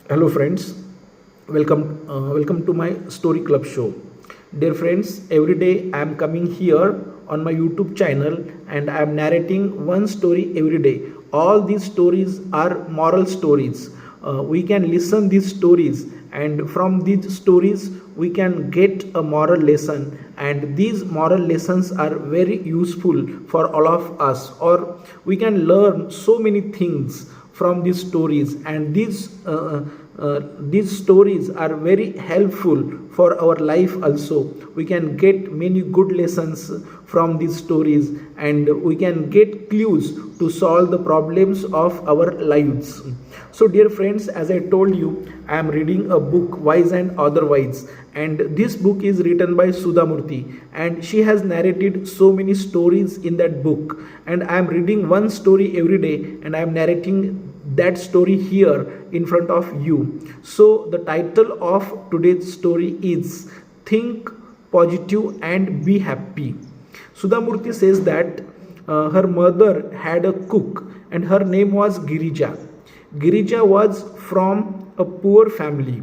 Hello, friends. Welcome to my story club show. Dear friends, every day I am coming here on my YouTube channel and I am narrating one story every day. All these stories are moral stories. We can listen these stories, and from these stories we can get a moral lesson, and these moral lessons are very useful for all of us, or we can learn so many things from these stories, and these stories are very helpful for our life also. We can get many good lessons from these stories, and we can get clues to solve the problems of our lives. So dear friends, as I told you, I am reading a book, Wise and Otherwise, and this book is written by Sudhamurti, and she has narrated so many stories in that book, and I am reading one story every day, and I am narrating that story here in front of you. So the title of today's story is Think Positive and Be Happy. Sudhamurti says that her mother had a cook, and her name was Girija. Girija was from a poor family,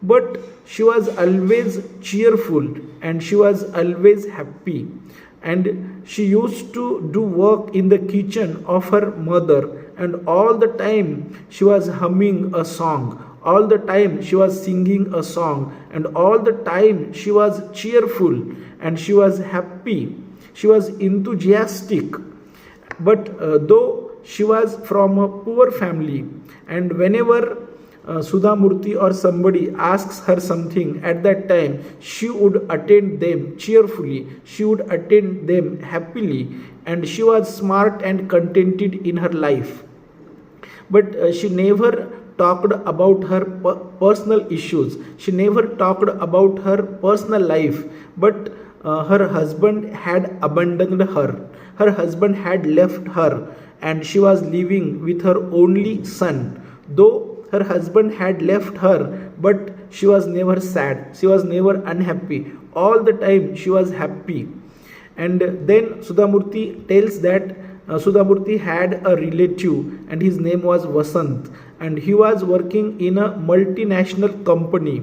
but she was always cheerful and she was always happy, and she used to do work in the kitchen of her mother, and all the time she was humming a song, all the time she was singing a song, and all the time she was cheerful and she was happy, she was enthusiastic. But though she was from a poor family, and whenever Sudhamurti or somebody asks her something, at that time she would attend them cheerfully, she would attend them happily, and she was smart and contented in her life. But she never talked about her personal issues, she never talked about her personal life. But her husband had abandoned her, her husband had left her, and she was living with her only son. Though her husband had left her, but she was never sad, she was never unhappy, all the time she was happy. And then Sudhamurti tells that Sudhamurti had a relative, and his name was Vasant, and he was working in a multinational company,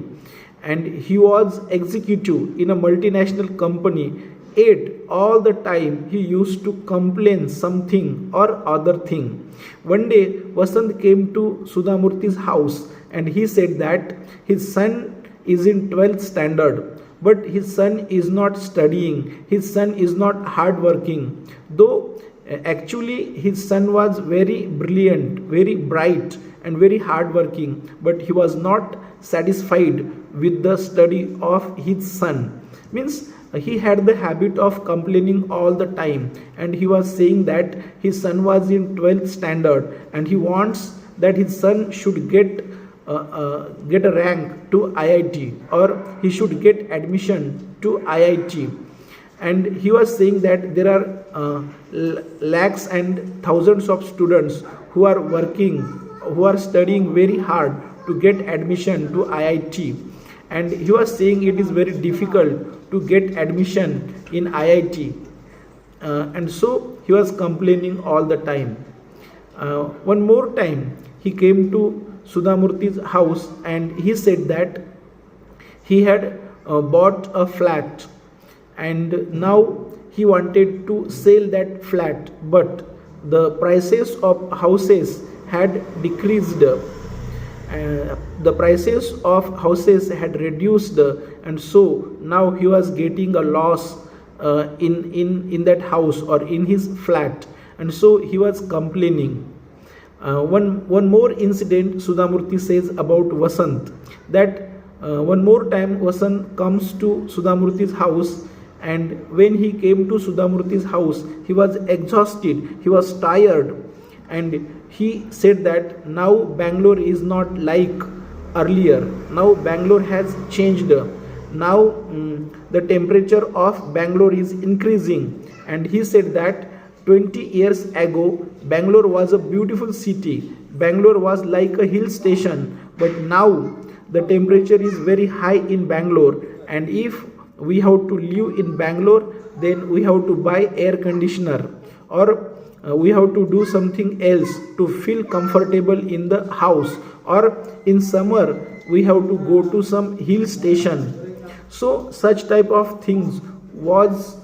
and he was executive in a multinational company. Yet all the time he used to complain something or other thing. One day Vasant came to Sudhamurti's house, and he said that his son is in 12th standard, but his son is not studying, his son is not hardworking. Though actually his son was very brilliant, very bright, and very hardworking, but he was not satisfied with the study of his son. Means he had the habit of complaining all the time, and he was saying that his son was in 12th standard and he wants that his son should get a rank to IIT, or he should get admission to IIT. And he was saying that there are lakhs and thousands of students who are working, who are studying very hard to get admission to IIT, and he was saying it is very difficult to get admission in IIT. And so he was complaining all the time. One more time he came to Sudhamurti's house, and he said that he had bought a flat, and now he wanted to sell that flat, but the prices of houses had decreased, the prices of houses had reduced, and so now he was getting a loss in that house or in his flat, and so he was complaining. One more incident Sudhamurti says about Vasant, that one more time Vasant comes to Sudhamurti's house, and when he came to Sudhamurti's house he was exhausted, he was tired, and he said that now Bangalore is not like earlier, now Bangalore has changed, now the temperature of Bangalore is increasing. And he said that 20 years ago Bangalore was a beautiful city, Bangalore was like a hill station, but now the temperature is very high in Bangalore, and if we have to live in Bangalore, then we have to buy air conditioner, or we have to do something else to feel comfortable in the house, or in summer we have to go to some hill station. So such type of things was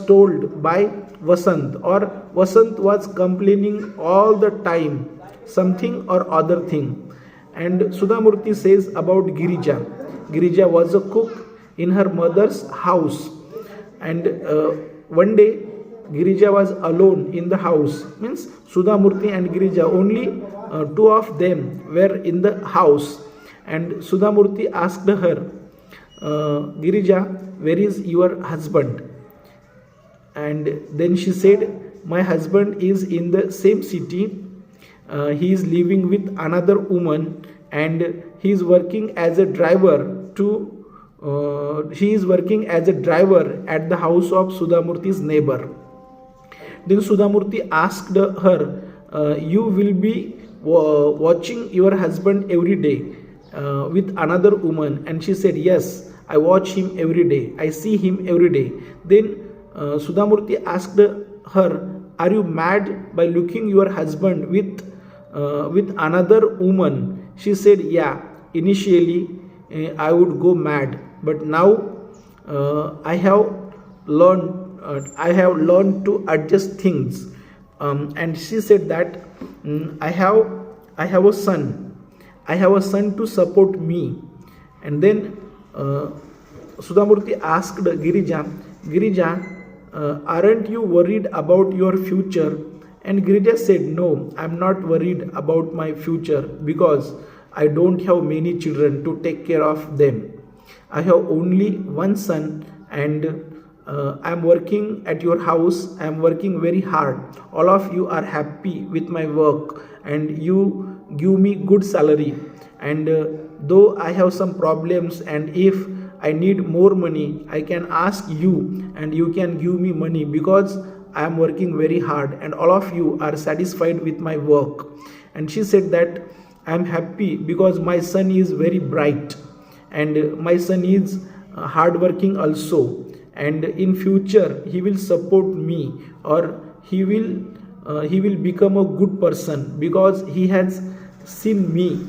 told by Vasant, or Vasant was complaining all the time something or other thing. And Sudhamurti says about Girija. Girija was a cook in her mother's house, and one day Girija was alone in the house. Means Sudhamurti and Girija, only two of them were in the house. And Sudhamurti asked her, Girija, where is your husband? And then she said, my husband is in the same city. He is living with another woman, and he is working as a driver at the house of Sudhamurti's neighbor. Then Sudhamurti asked her, you will be watching your husband every day with another woman? And she said, yes, I watch him every day, I see him every day. Then Sudhamurti asked her, are you mad by looking your husband with another woman? She said, yeah, initially I would go mad, but now I have learned to adjust things. And she said that I have a son to support me. And then Sudhamurti asked Girija, aren't you worried about your future? And Girija said, no, I'm not worried about my future, because I don't have many children to take care of them. I have only one son, and I'm working at your house. I'm working very hard. All of you are happy with my work, and you give me good salary. And though I have some problems, and if I need more money, I can ask you and you can give me money, because I am working very hard and all of you are satisfied with my work. And she said that I am happy because my son is very bright, and my son is hardworking also, and in future he will support me, or he will become a good person, because he has seen me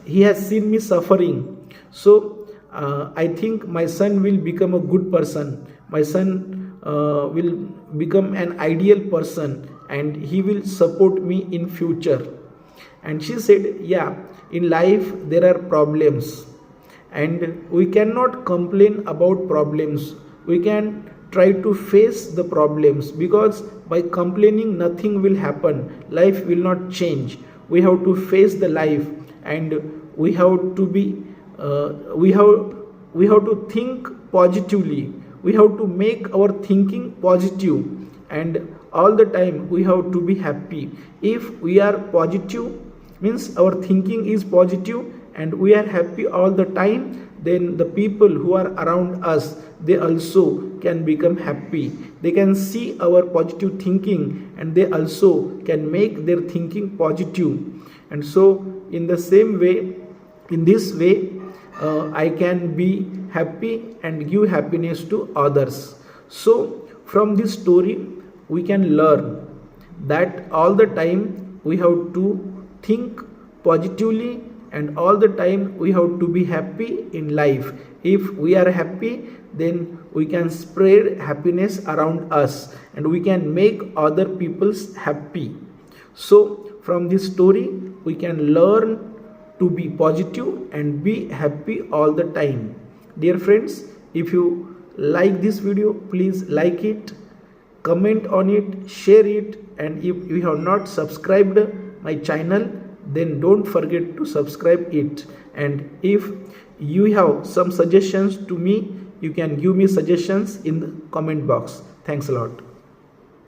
he has seen me suffering. So I think my son will become a good person. My son will become an ideal person, and he will support me in future. And she said, yeah, in life there are problems, and we cannot complain about problems. We can try to face the problems, because by complaining nothing will happen. Life will not change. We have to face the life, and we have to be we have to think positively. We have to make our thinking positive, and all the time we have to be happy. If we are positive, means our thinking is positive, and we are happy all the time, then the people who are around us, they also can become happy. They can see our positive thinking, and they also can make their thinking positive. And so in the same way, in this way, I can be happy and give happiness to others. So from this story we can learn that all the time we have to think positively, and all the time we have to be happy in life. If we are happy, then we can spread happiness around us, and we can make other people happy. So from this story we can learn to be positive and be happy all the time. Dear friends, if you like this video, please like it, comment on it, share it, and if you have not subscribed my channel, then don't forget to subscribe it. And if you have some suggestions to me, you can give me suggestions in the comment box. Thanks a lot.